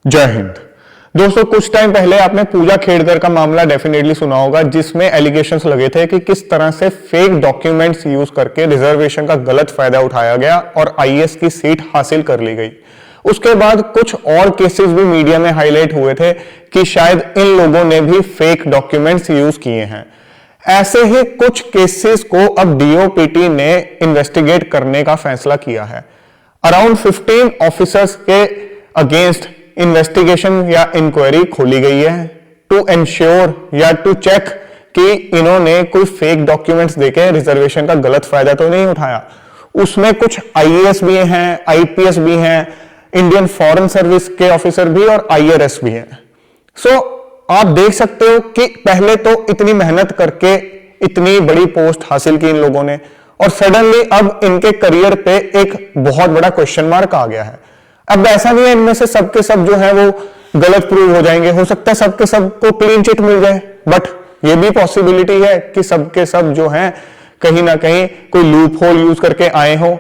जय हिंद। दोस्तों, कुछ टाइम पहले आपने पूजा खेड़कर का मामला डेफिनेटली सुना होगा, जिसमें एलिगेशंस लगे थे कि किस तरह से फेक डॉक्यूमेंट्स यूज करके रिजर्वेशन का गलत फायदा उठाया गया और आईएएस की सीट हासिल कर ली गई। उसके बाद कुछ और केसेस भी मीडिया में हाईलाइट हुए थे कि शायद इन लोगों ने भी फेक डॉक्यूमेंट्स यूज किए हैं। ऐसे ही कुछ केसेस को अब डीओपीटी ने इन्वेस्टिगेट करने का फैसला किया है। अराउंड 15 ऑफिसर्स के अगेंस्ट इन्वेस्टिगेशन या इंक्वायरी खोली गई है टू एंश्योर या टू चेक कि इन्होंने कोई फेक डॉक्यूमेंट्स देके रिजर्वेशन का गलत फायदा तो नहीं उठाया। उसमें कुछ आईएएस भी हैं, आईपीएस भी हैं, इंडियन फॉरेन सर्विस के ऑफिसर भी और आईआरएस भी हैं। सो आप देख सकते हो कि पहले तो इतनी मेहनत करके इतनी बड़ी पोस्ट हासिल की इन लोगों ने और सडनली अब इनके करियर पे एक बहुत बड़ा क्वेश्चन मार्क आ गया है। अब ऐसा नहीं है इनमें से सबके सब जो है वो गलत प्रूव हो जाएंगे, हो सकता है सबके सब को क्लीन चिट मिल जाए, बट ये भी पॉसिबिलिटी है कि सबके सब जो है कहीं ना कहीं कोई लूप होल यूज करके आए हो,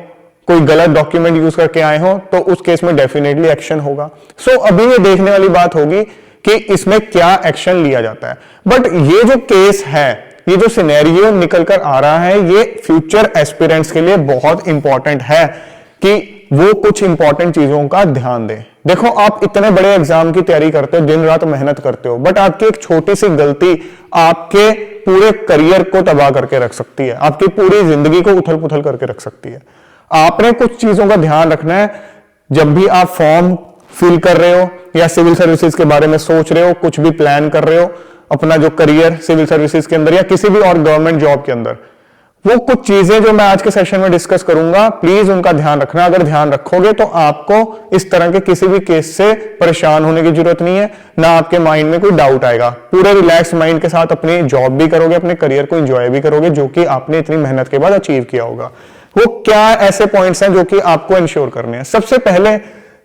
कोई गलत डॉक्यूमेंट यूज करके आए हो, तो उस केस में डेफिनेटली एक्शन होगा। सो अभी ये देखने वाली बात होगी कि इसमें क्या एक्शन लिया जाता है। बट ये जो केस है, ये जो सिनेरियो निकल कर आ रहा है, ये फ्यूचर एस्पिरेंट्स के लिए बहुत इंपॉर्टेंट है कि वो कुछ इंपॉर्टेंट चीजों का ध्यान दें। देखो, आप इतने बड़े एग्जाम की तैयारी करते हो, दिन रात मेहनत करते हो, बट आपकी एक छोटी सी गलती आपके पूरे करियर को तबाह करके रख सकती है, आपकी पूरी जिंदगी को उथल पुथल करके रख सकती है। आपने कुछ चीजों का ध्यान रखना है जब भी आप फॉर्म फिल कर रहे हो या सिविल सर्विसेज के बारे में सोच रहे हो, कुछ भी प्लान कर रहे हो अपना जो करियर सिविल सर्विसेज के अंदर या किसी भी और गवर्नमेंट जॉब के अंदर। वो कुछ चीजें जो मैं आज के सेशन में डिस्कस करूंगा, प्लीज उनका ध्यान रखना। अगर ध्यान रखोगे तो आपको इस तरह के किसी भी केस से परेशान होने की जरूरत नहीं है, ना आपके माइंड में कोई डाउट आएगा। पूरे रिलैक्स माइंड के साथ अपनी जॉब भी करोगे, अपने करियर को एंजॉय भी करोगे, जो कि आपने इतनी मेहनत के बाद अचीव किया होगा। वो क्या ऐसे पॉइंट्स हैं जो कि आपको इंश्योर करने हैं। सबसे पहले,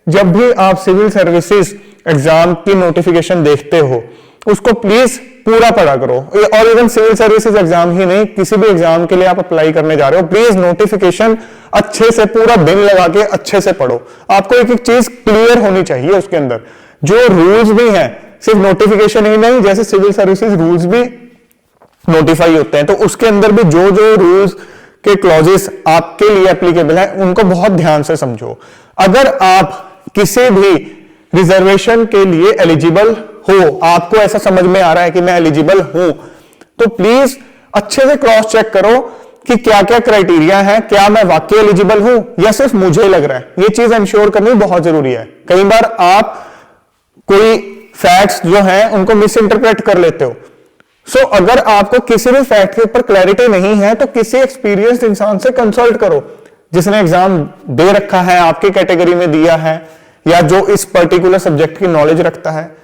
जब भी आप सिविल सर्विसेज एग्जाम की नोटिफिकेशन देखते हो, उसको प्लीज पूरा पढ़ा करो। और इवन सिविल सर्विसेज एग्जाम ही नहीं, किसी भी एग्जाम के लिए आप अप्लाई करने जा रहे हो, प्लीज नोटिफिकेशन अच्छे से पूरा दिन लगा के अच्छे से पढ़ो। आपको एक एक चीज क्लियर होनी चाहिए उसके अंदर। जो रूल्स भी हैं, सिर्फ नोटिफिकेशन ही नहीं, जैसे सिविल सर्विसेज रूल्स भी नोटिफाई होते हैं, तो उसके अंदर भी जो जो रूल्स के क्लॉजेस आपके लिए एप्लीकेबल है, उनको बहुत ध्यान से समझो। अगर आप किसी भी रिजर्वेशन के लिए एलिजिबल हो, आपको ऐसा समझ में आ रहा है कि मैं एलिजिबल हूं, तो प्लीज अच्छे से क्रॉस चेक करो कि क्या क्या क्राइटेरिया है, क्या मैं वाकई एलिजिबल हूं या सिर्फ मुझे लग रहा है। ये चीज इंश्योर करनी बहुत जरूरी है। कई बार आप कोई फैक्ट्स जो हैं उनको मिस इंटरप्रेट कर लेते हो। सो अगर आपको किसी भी फैक्ट के ऊपर क्लैरिटी नहीं है, तो किसी एक्सपीरियंस्ड इंसान से कंसल्ट करो, जिसने एग्जाम दे रखा है, आपकी कैटेगरी में दिया है, या जो इस पर्टिकुलर सब्जेक्ट की नॉलेज रखता है।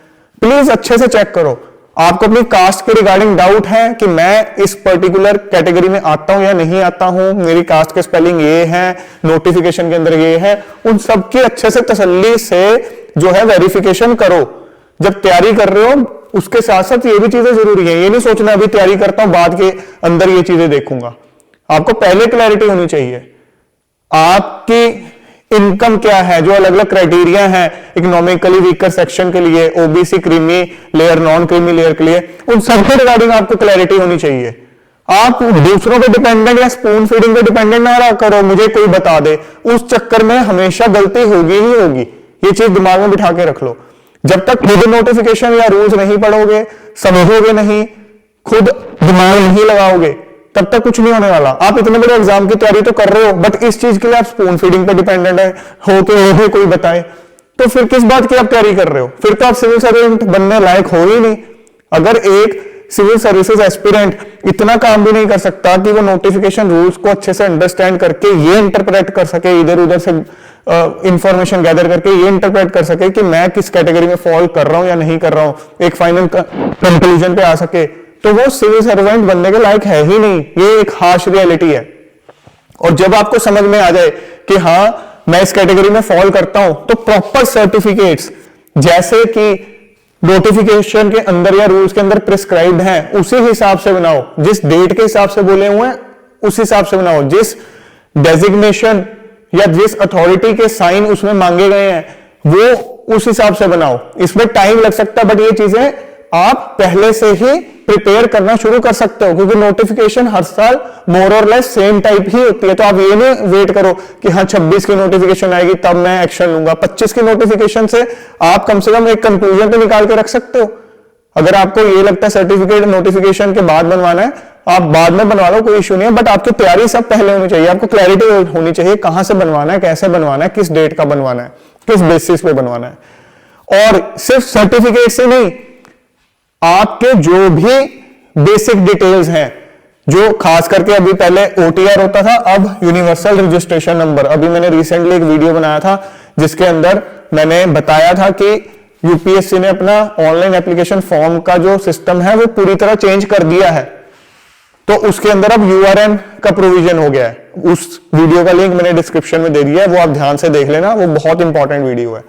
प्लीज अच्छे से चेक करो। आपको अपनी कास्ट के रिगार्डिंग डाउट है कि मैं इस पर्टिकुलर कैटेगरी में आता हूं या नहीं आता हूं, मेरी कास्ट के स्पेलिंग ये है, नोटिफिकेशन के अंदर ये है, उन सब की अच्छे से तसल्ली से जो है वेरिफिकेशन करो। जब तैयारी कर रहे हो, उसके साथ साथ ये भी चीजें जरूरी है। ये नहीं सोचना अभी तैयारी करता हूं, बाद के अंदर ये चीजें देखूंगा। आपको पहले क्लैरिटी होनी चाहिए। आपकी इनकम क्या है, जो अलग अलग क्राइटेरिया है इकोनॉमिकली वीकर सेक्शन के लिए, OBC, creamy layer, non creamy layer के लिए, उन सबके रिगार्डिंग आपको क्लैरिटी होनी चाहिए। आप दूसरों पे डिपेंडेंट या स्पून फीडिंग पे डिपेंडेंट ना रहा करो, मुझे कोई बता दे, उस चक्कर में हमेशा गलती होगी ही होगी। ये चीज दिमाग में बिठा के रख लो। जब तक खुद नोटिफिकेशन या रूल्स नहीं पढ़ोगे, समझोगे नहीं, खुद दिमाग नहीं लगाओगे, तब तक कुछ नहीं होने वाला। आप इतने बड़े एग्जाम की तैयारी तो कर रहे हो, बट इस चीज के लिए आप स्पून फीडिंग पे डिपेंडेंट है हो के कोई बताए, तो फिर किस बात की आप तैयारी कर रहे हो? फिर तो आप सिविल सर्वेंट बनने लायक हो ही नहीं। अगर एक सिविल सर्विसेज एस्पिरेंट इतना काम भी नहीं कर सकता कि वो नोटिफिकेशन रूल्स को अच्छे से अंडरस्टैंड करके ये इंटरप्रेट कर सके, इधर उधर से इंफॉर्मेशन गैदर करके ये इंटरप्रेट कर सके कि मैं किस कैटेगरी में फॉल कर रहा हूं या नहीं कर रहा हूं, एक फाइनल कंक्लूजन पे आ सके, तो वो सिविल सर्वेंट बनने के लायक है ही नहीं। ये एक हार्श रियलिटी है। और जब आपको समझ में आ जाए कि हाँ मैं इस कैटेगरी में फॉल करता हूं, तो प्रॉपर सर्टिफिकेट्स जैसे कि नोटिफिकेशन के अंदर या रूल्स के अंदर प्रिस्क्राइब्ड हैं, उसी हिसाब से बनाओ। जिस डेट के हिसाब से बोले हुए हैं उस हिसाब से बनाओ। जिस डेजिग्नेशन या जिस अथॉरिटी के साइन उसमें मांगे गए हैं, वो उस हिसाब से बनाओ। इसमें टाइम लग सकता है, बट ये चीजें आप पहले से ही प्रिपेयर करना शुरू कर सकते हो, क्योंकि नोटिफिकेशन हर साल मोर और लेस सेम टाइप ही होती है। तो आप ये नहीं वेट करो कि हाँ 26 की नोटिफिकेशन आएगी तब मैं एक्शन लूंगा। 25 की नोटिफिकेशन से आप कम से कम एक कंक्लूजन तो निकाल के रख सकते हो। अगर आपको ये लगता है सर्टिफिकेट नोटिफिकेशन के बाद बनवाना है, आप बाद में बनवा लो, कोई इश्यू नहीं है, बट आपकी तैयारी सब पहले होनी चाहिए। आपको क्लैरिटी होनी चाहिए कहां से बनवाना है, कैसे बनवाना है, किस डेट का बनवाना है, किस बेसिस पे बनवाना है। और सिर्फ सर्टिफिकेट से नहीं, आपके जो भी बेसिक डिटेल्स हैं, जो खास करके अभी पहले ओटीआर होता था, अब यूनिवर्सल रजिस्ट्रेशन नंबर। अभी मैंने रिसेंटली एक वीडियो बनाया था जिसके अंदर मैंने बताया था कि यूपीएससी ने अपना ऑनलाइन एप्लीकेशन फॉर्म का जो सिस्टम है वो पूरी तरह चेंज कर दिया है। तो उसके अंदर अब यूआरएन का प्रोविजन हो गया है। उस वीडियो का लिंक मैंने डिस्क्रिप्शन में दे दिया है, वो आप ध्यान से देख लेना, वो बहुत इंपॉर्टेंट वीडियो है।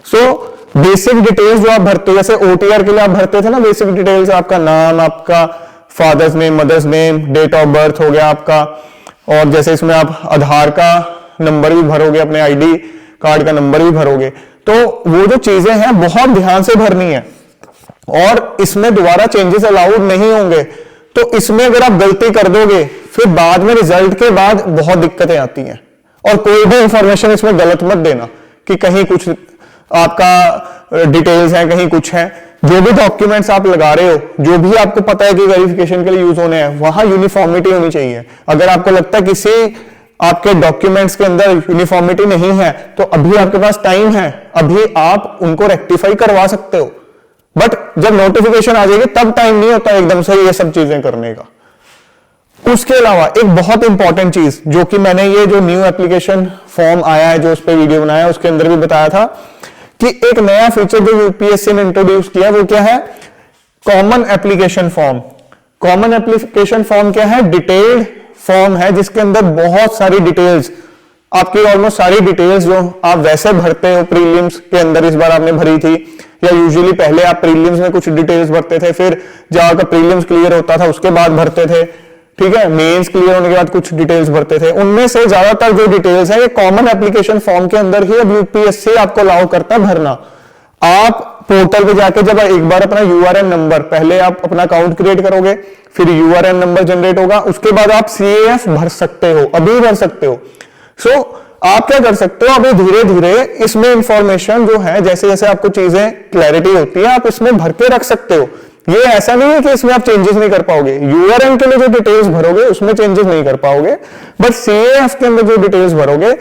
सो बेसिक डिटेल्स जो आप भरते हो, जैसे ओटीआर के लिए आप भरते थे ना बेसिक डिटेल्स, आपका नाम, आपका father's name, mother's name, date of birth हो गया आपका, और जैसे इसमें आप आधार का नंबर भी भरोगे, अपने आईडी कार्ड का नंबर भी भरोगे। तो वो जो चीजें हैं बहुत ध्यान से भरनी है, और इसमें दोबारा चेंजेस अलाउड नहीं होंगे। तो इसमें अगर आप गलती कर दोगे फिर बाद में रिजल्ट के बाद बहुत दिक्कतें आती हैं। और कोई भी इंफॉर्मेशन इसमें गलत मत देना कि कहीं कुछ आपका डिटेल्स है, कहीं कुछ है। जो भी डॉक्यूमेंट्स आप लगा रहे हो, जो भी आपको पता है कि वेरिफिकेशन के लिए यूज होने हैं, वहां यूनिफॉर्मिटी होनी चाहिए। अगर आपको लगता है किसी आपके डॉक्यूमेंट्स के अंदर यूनिफॉर्मिटी नहीं है, तो अभी आपके पास टाइम है, अभी आप उनको रेक्टिफाई करवा सकते हो। बट जब नोटिफिकेशन आ जाएगी तब टाइम नहीं होता एकदम से ये सब चीजें करने का। उसके अलावा एक बहुत इंपॉर्टेंट चीज जो कि मैंने ये जो न्यू एप्लीकेशन फॉर्म आया है, जो उस पर वीडियो बनाया उसके अंदर भी बताया था कि एक नया फीचर जो यूपीएससी ने इंट्रोड्यूस किया वो क्या है, common application form. Common application form क्या है, डिटेल्ड फॉर्म है जिसके अंदर बहुत सारी डिटेल्स, आपकी ऑलमोस्ट सारी डिटेल्स जो आप वैसे भरते हो प्रीलिम्स के अंदर इस बार आपने भरी थी, या यूजुअली पहले आप प्रीलिम्स में कुछ डिटेल्स भरते थे, फिर जाकर प्रीलिम्स क्लियर होता था उसके बाद भरते थे, ठीक है, मेंस क्लियर होने के बाद कुछ डिटेल्स भरते थे। उनमें से ज्यादातर जो डिटेल्स है ये कॉमन एप्लीकेशन फॉर्म के अंदर ही अब यूपीएससी आपको अलाउ करता है भरना। आप पोर्टल पे जाके जब एक बार अपना यूआरएन नंबर, पहले आप अपना अकाउंट क्रिएट करोगे, फिर यूआरएन नंबर जनरेट होगा, उसके बाद आप सीएएफ भर सकते हो, अभी भर सकते हो। सो आप क्या कर सकते हो, अभी धीरे धीरे इसमें इंफॉर्मेशन जो है, जैसे जैसे आपको चीजें क्लैरिटी होती है आप इसमें भर के रख सकते हो। ये ऐसा नहीं है कि इसमें आप चेंजेस नहीं कर पाओगे। यूआरएन के लिए जो डिटेल्स भरोगे उसमें चेंजेस नहीं कर पाओगे, बट सीएएफ के अंदर जो डिटेल्स भरोगे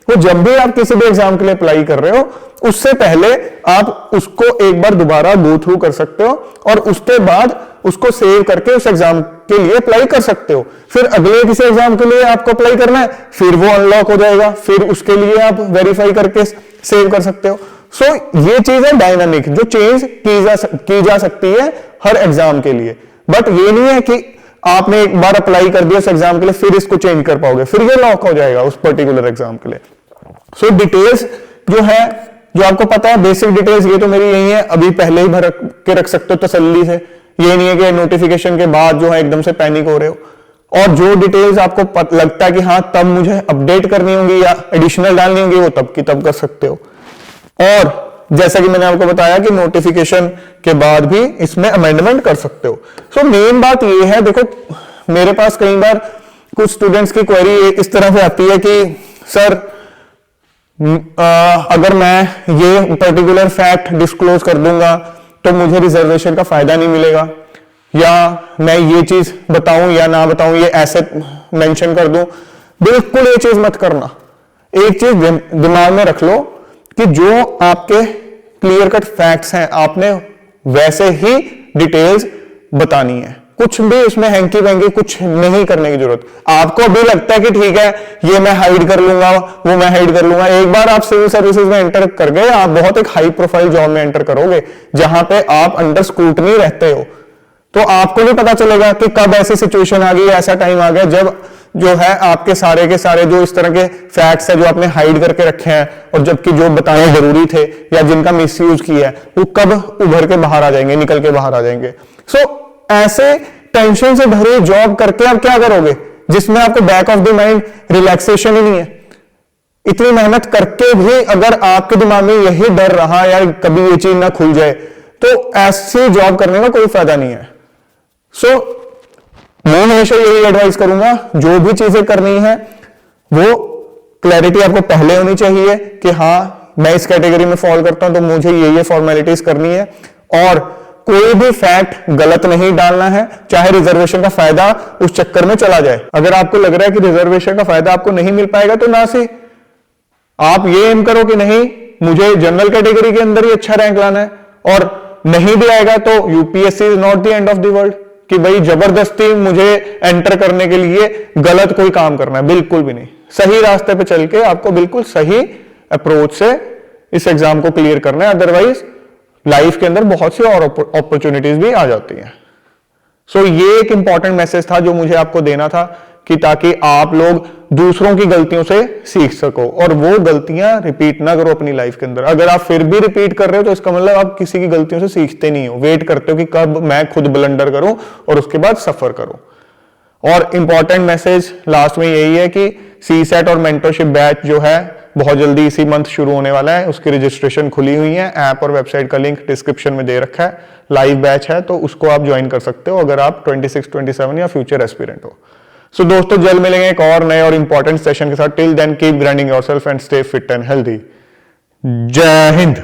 वो जब भी आप किसी भी एग्जाम के लिए अप्लाई कर रहे हो उससे पहले आप उसको एक बार दोबारा गो थ्रू कर सकते हो, और उसके बाद उसको सेव करके उस एग्जाम के लिए अप्लाई कर सकते हो। फिर अगले किसी एग्जाम के लिए आपको अप्लाई करना है, फिर वो अनलॉक हो जाएगा, फिर उसके लिए आप वेरीफाई करके सेव कर सकते हो। सो ये चीज है डायनामिक, जो चेंज की जा सकती है हर एग्जाम के लिए। बट ये नहीं है कि आपने एक बार अप्लाई कर दिया उस एग्जाम के लिए फिर इसको चेंज कर पाओगे, फिर ये लॉक हो जाएगा उस पर्टिकुलर एग्जाम के लिए। सो डिटेल्स जो है, जो आपको पता है बेसिक डिटेल्स, ये तो मेरी यही है, अभी पहले ही भर के रख सकते हो तसल्ली से। ये नहीं है कि नोटिफिकेशन के बाद जो है एकदम से पैनिक हो रहे हो। और जो डिटेल्स आपको लगता है कि हाँ तब मुझे अपडेट करनी होंगी या एडिशनल डालनी होंगी, वो तब की तब कर सकते हो। और जैसा कि मैंने आपको बताया कि नोटिफिकेशन के बाद भी इसमें अमेंडमेंट कर सकते हो। सो मेन बात ये है, देखो मेरे पास कई बार कुछ स्टूडेंट्स की क्वेरी इस तरह से आती है कि सर अगर मैं ये पर्टिकुलर फैक्ट डिस्क्लोज कर दूंगा तो मुझे रिजर्वेशन का फायदा नहीं मिलेगा, या मैं ये चीज बताऊं या ना बताऊं, ये ऐसे मेंशन कर दूं। बिल्कुल ये चीज मत करना। एक चीज दिमाग में रख लो कि जो आपके क्लियर कट फैक्ट्स हैं आपने वैसे ही डिटेल्स बतानी है, कुछ भी उसमें हैंकी वैंकी कुछ नहीं करने की जरूरत। आपको भी लगता है कि ठीक है ये मैं हाइड कर लूंगा, वो मैं हाइड कर लूंगा, एक बार आप सिविल सर्विसेज में एंटर कर गए, आप बहुत एक हाई प्रोफाइल जॉब में एंटर करोगे जहां पे आप अंडर स्क्रूटनी रहते हो, तो आपको भी पता चलेगा कि कब ऐसी सिचुएशन आ गई, ऐसा टाइम आ गया जब जो है आपके सारे के सारे जो इस तरह के फैक्ट्स है जो आपने हाइड करके रखे हैं, और जबकि जो बताने जरूरी थे या जिनका मिसयूज किया है, वो कब उभर के बाहर आ जाएंगे, निकल के बाहर आ जाएंगे। सो ऐसे टेंशन से भरी जॉब करके आप क्या करोगे जिसमें आपको back of the mind relaxation ही नहीं है। इतनी मेहनत करके भी अगर आपके दिमाग में यही डर रहा यार कभी ये चीज ना खुल जाए, तो ऐसी जॉब करने का कोई फायदा नहीं है। सो मैं हमेशा यही एडवाइस करूंगा, जो भी चीजें करनी है वो क्लैरिटी आपको पहले होनी चाहिए कि हाँ मैं इस कैटेगरी में फॉल करता हूं तो मुझे ये फॉर्मेलिटीज करनी है, और कोई भी फैक्ट गलत नहीं डालना है, चाहे रिजर्वेशन का फायदा उस चक्कर में चला जाए। अगर आपको लग रहा है कि रिजर्वेशन का फायदा आपको नहीं मिल पाएगा तो ना से आप ये एम करो कि नहीं मुझे जनरल कैटेगरी के अंदर ही अच्छा रैंक लाना है, और नहीं भी आएगा तो UPSC is not the end of the world कि भाई जबरदस्ती मुझे एंटर करने के लिए गलत कोई काम करना है, बिल्कुल भी नहीं। सही रास्ते पे चल के आपको बिल्कुल सही अप्रोच से इस एग्जाम को क्लियर करना है, अदरवाइज लाइफ के अंदर बहुत सी और अपॉर्चुनिटीज भी आ जाती हैं। सो ये एक इंपॉर्टेंट मैसेज था जो मुझे आपको देना था, कि ताकि आप लोग दूसरों की गलतियों से सीख सको और वो गलतियां रिपीट ना करो अपनी लाइफ के अंदर। अगर आप फिर भी रिपीट कर रहे हो तो इसका मतलब आप किसी की गलतियों से सीखते नहीं हो, वेट करते हो कि कब मैं खुद ब्लंडर करूं और उसके बाद सफर करूं। और इंपॉर्टेंट मैसेज लास्ट में यही है कि सीसेट और मेंटरशिप बैच जो है बहुत जल्दी इसी मंथ शुरू होने वाला है, उसकी रजिस्ट्रेशन खुली हुई है, ऐप और वेबसाइट का लिंक डिस्क्रिप्शन में दे रखा है। लाइव बैच है तो उसको आप ज्वाइन कर सकते हो अगर आप 26, 27 या फ्यूचर एस्पिरेंट हो। सो दोस्तों जल्द मिलेंगे एक और नए और इंपॉर्टेंट सेशन के साथ। Till then keep grinding yourself and stay fit and healthy. जय हिंद।